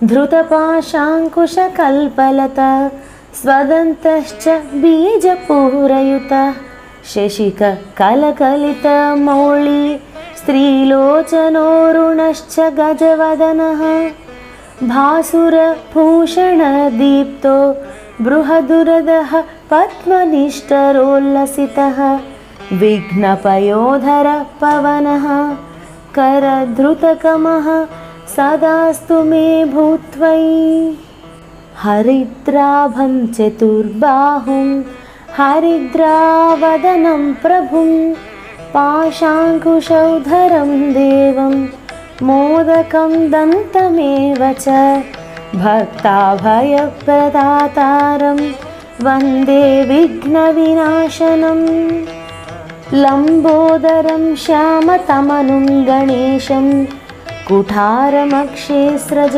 धृतपाशाङ्कुशकल्पलता स्वदन्तश्च बीजपूरयुतः शशिककलकलितमौळी स्त्रीलोचनोरुणश्च गजवदनः भासुरभूषणदीप्तो बृहदुरदः पद्मनिष्ठरोल्लसितः विघ्नपयोधरः पवनः करधृतकमः सदास्तु मे भूत्वयि। हरिद्राभं चतुर्बाहुं हरिद्रावदनं प्रभुं पाशाङ्कुशौधरं देवं मोदकं दन्तमेव च भक्ताभयप्रदातारं वन्दे विघ्नविनाशनं लम्बोदरं श्यामतमनुं गणेशं कुठारमक्षेस्रज